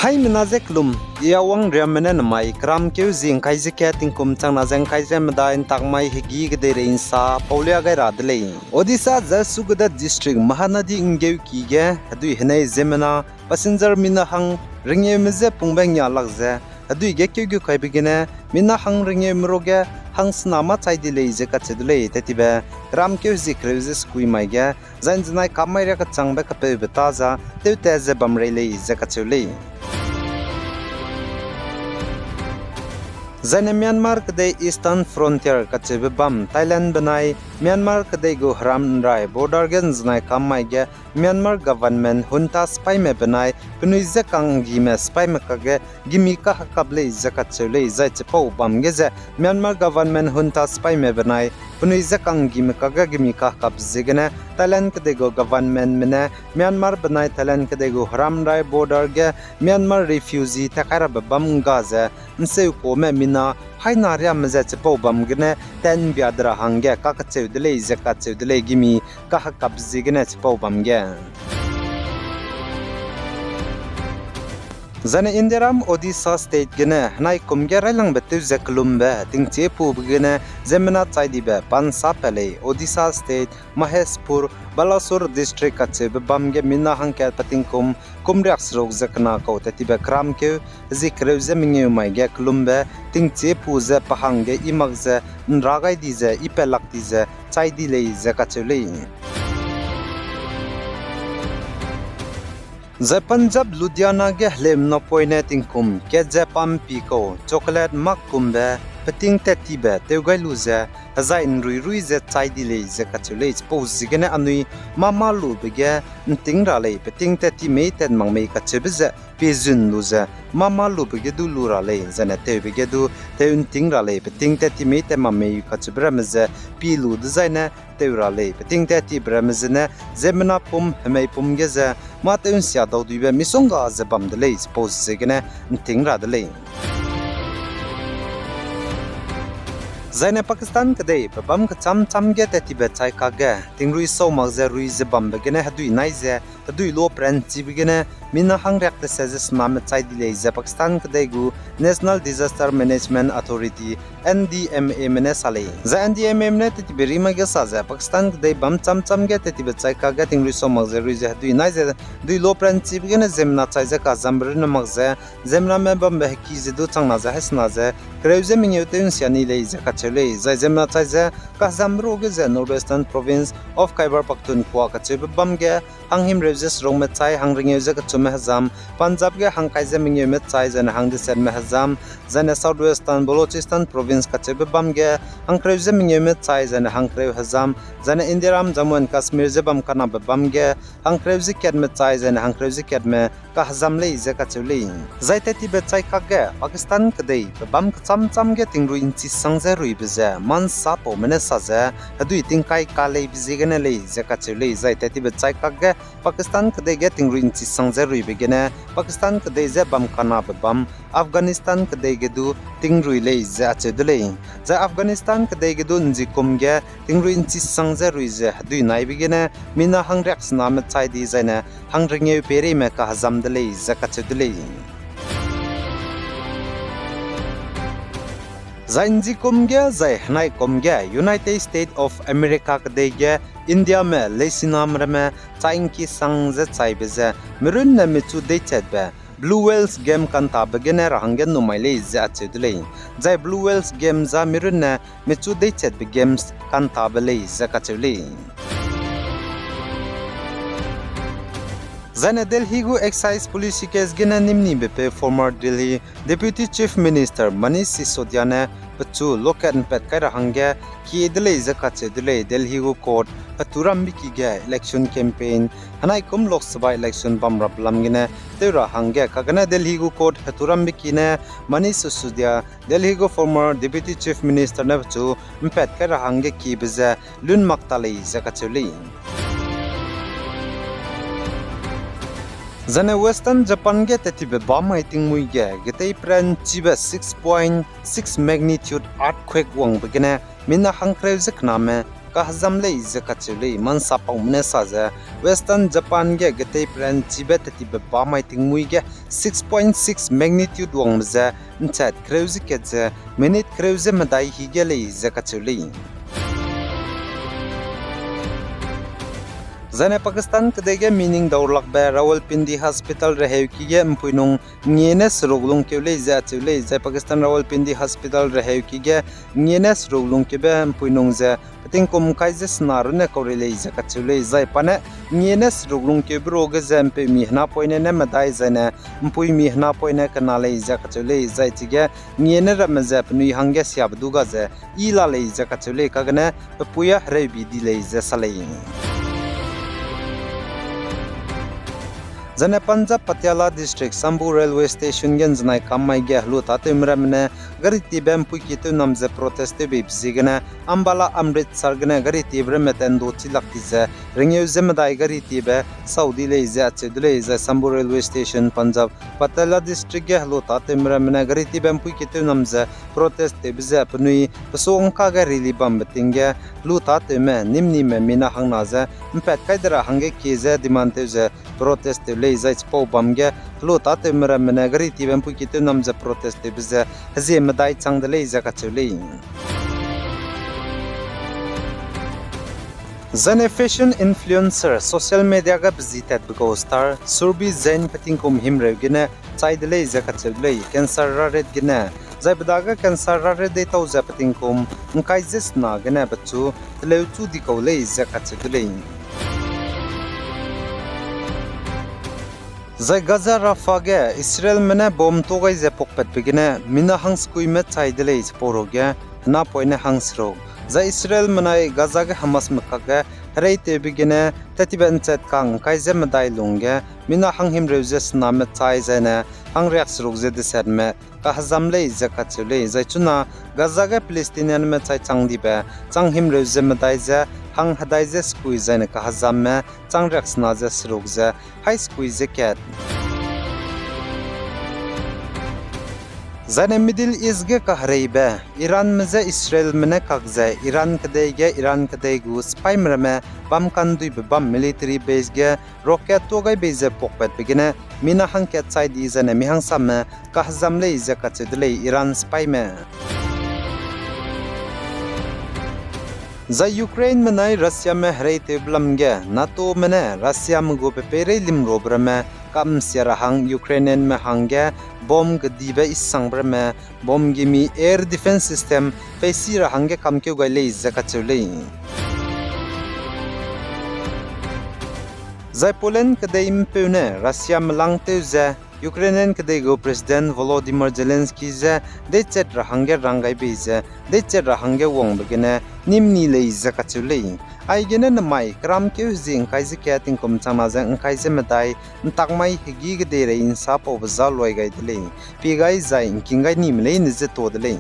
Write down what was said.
Hai menazek lum ia wang riamenen mai kram keu zing kai zike tingkum chang na jang kai jam da in tak mai higi gede rein sa paulia gai radle Odisha Jasugada district Mahanadi ingeu ki ge adu henai zemena passenger mina hang ringe meze pungbeng ya lagze adu ge keu kai bigene mina hang ringe mroge hang snama chai dile je ka chedle tetibe kram keu zi kreuze skui mai ge zain znai kamai ra ka changbe ka pe betaza te te ze bamre le je ka chule Zane Myanmar kadai Eastern Frontier kachebe bam Thailand banai Myanmar kadai go haram rai border gen znai kamai ge Myanmar government hunta spy me banai punui ze kang gi me spy me kage gimi ka hakable zakat chule zai chepau bam ge ze Myanmar government hunta spy me banai punui ze kang gi me kage gimi ka kap zigene Thailand kadai go government mene Myanmar banai Thailand kadai go haram rai border ge Myanmar refugee takara bam ga ze nse ko me mina haina ria meze chepau bam gene ten biadra hange ka ka cheudle zakat cheudle gimi ka hakap zigene chepau bam ge Zane Indiram Odisha state gene nai kumge railang betu zeklumbe tingche pu gene zemena chaidibe pansa pele Odisha state Maheshpur Balasur district kache bamge mina hangke patingkum kumriak srok zakna ko tetibe kram ke zikreu zeminge maige klumbe tingche pu ze pahange imagze nragai dize ipelak dize chaidile zakachule Zai Punjab Ludhiana ge hlem no poine tingkum ke Japam piko chocolate mak kumbe peting tetibe teugai luze zai nrui ze chaidile ze kachule pose zigene anui mama lu bege ntingra le peting teti me ten mangme kachebeze pezun luze mama lu bege du lura le zane tebege du teun tingra le peting teti me te mame kachebrameze pi lu designer teura le peting teti bramezene zemna pum hmei pum geze ma teun sia daw duibe misonga ze bamdele pose zigene ntingra de le Zaine Pakistan kadai babam ka cham ge te tibe chai ka ge tingrui so magze rui ze bam begene hadui naize hadui lo pran chi begene mina hang rak te says nam chai dile ze Pakistan kadai gu National Disaster Management Authority NDMA mene sale za NDMA mene te tibe rima ge sa ze Pakistan kadai bam cham ge te tibe chai ka ge tingrui so magze rui ze hadui naize dui lo pran chi begene zemna chai ze ka zambr na magze zemna me bam be ki ze du chang na za hasna ze kreuze minge te siani le ze Zai zemna chaize ka zamro ge ze Northwestern Province of Khyber Pakhtunkhwa ka chebe bamge hanghim revjes rong me chai hangringe ze ka chume hazam Punjab ge hangkai ze minge me chai ze hang de sen me hazam zane Southwestern Balochistan Province ka chebe bamge hangkrev ze minge me chai ze hangkrev hazam zane Indiram Jammu and Kashmir ze bam kana bamge hangkrev ze ket me chai ze hangkrev ze ket me ka hazam le ze ka chule zai te ti be chai ka ge Pakistan kadai bam cham ge tingru inchi sangze rui bize man sa po mene sa ze hadu itingkai ka le bize gene le ze ka chule zai te ti be chai ka ge Pakistan kadai ge tingru inchi sangze rui bigene Pakistan kadai ze bam kana bam Afghanistan kadai ge du tingru le ze achedule za Afghanistan kadai ge du nji kumge tingru inchi sangze rui ze hadu nai bigene mina hang rex na me chai di zaina hang ringe pere me ka hazam dele ze ka chedule Zainji kumge zai hnai kumge United States of America kadege India me lesinam rame chainki sangze chaibeze mirun na michu dechetbe Blue Whales game kanta begene rahangen numaile ze achedule zai Blue Whales game za mirun na michu dechetbe games kanta bele ze kachule Zane Delhi gu excise police case gena nimni bepe former Delhi Deputy Chief Minister Manish Sisodia ne pachu local pet kai rahangge ki dele zakache dele Delhi gu court aturam biki ge election campaign hanai kum lok sabha election bamrap lamgine teura hangge kagana Delhi gu court aturam biki ne Manish Sisodia Delhi gu former Deputy Chief Minister ne pachu pet kai rahangge ki beze lun maktale zakache le Zane Western Japan ge tetibe bama iting muige getei pran chibe 6.6 magnitude earthquake wang begene mina hangkrev zekname kahzam le zakachule man sapau mne saza Western Japan ge gate plan Tibet ti be ba mai tingmui ge 6.6 magnitude wang za nchat kreuzi ke za minute kreuzi madai hi ge le zakachule Zane Pakistan kadege meaning daurlak ba Rawalpindi Hospital rehew ki ge mpuinung ngenes roglung kewle za chule za Pakistan Rawalpindi Hospital rehew ki ge ngenes roglung ke ba mpuinung za pating kum kaize snarune korele za kachule za pane ngenes roglung ke bro ge zampe mihna poine ne madai zane mpui mihna poine kanale za kachule za tige ngene ramza pnui hangge syabdu ga za ila le za kachule kagane puya rebi dile za salai Zane Punjab Patiala District Sambu Railway Station gen znai kamai ge hlu ta temramne gari tibem pu kitu namze protest be bzigna Ambala Amritsar gna gari tibre meten do chilakti ze ringeu zemdai gari tibe Saudi le ze achedule ze Sambu Railway Station Punjab Patiala District ge hlu ta temramne gari tibem pu kitu namze protest be bze pnui pasong ka ga rili bam betinge hlu ta teme nimni me mina hangna ze mpet kaidra hange ki ze dimante ze protest le zai spau bamge lo ta te mera mena gari ti bam pu ki te namza protest te bize hazi madai chang de le za ka chule Zane fashion influencer social media ga bizitat bgo star surbi zain pating kum himre gina chai de le za ka chule cancer red gina zai badaga cancer red de tau za pating kum kai jis na gina bachu le chu di ko le za ka chule Zai Gaza Rafage Israel mena bom togai ze pokpet begine mina hangs kuime chaidele poroge na poine hangsro Zai Israel mena Gaza ge Hamas makage reite begine tatiben chat kang kaize madai lunge mina hanghim reuses name chai zene hangreaks rugze de serme kahzamle zakachule zai chuna Gaza ge Palestinian me chai changdibe changhim reuze madai ze hang hadaize squeeze zene kahzamme changreks naze srugze high squeeze cat Zane Middle East ge kahreibe Iran meze Israel mene kagze Iran kadege gu spy mreme bam kandui bam military base ge rocket togai base pokpet begine mina hangket side izane mihang samme kahzamle ize kachedle Iran spy me Za Ukraine menai Russia me hreite blamge NATO mene Russia mgo pepere limro brame kam serahang Ukrainian me hange bom gdibe isang brame bom gimi air defense system pesi rahange kamke gaile zakachule Za Poland kadaim pune Russia mlangte za Ukrainian kadego President Volodymyr Zelensky ze dechet rahange rangai beze dechet rahange wong begene nimni le zakachule ai gene namai kram ke jing kaise kating kom chama za kaise medai takmai higi gede re insa po bazal loi gai dele pi gai za kingai nim le ni ze to dele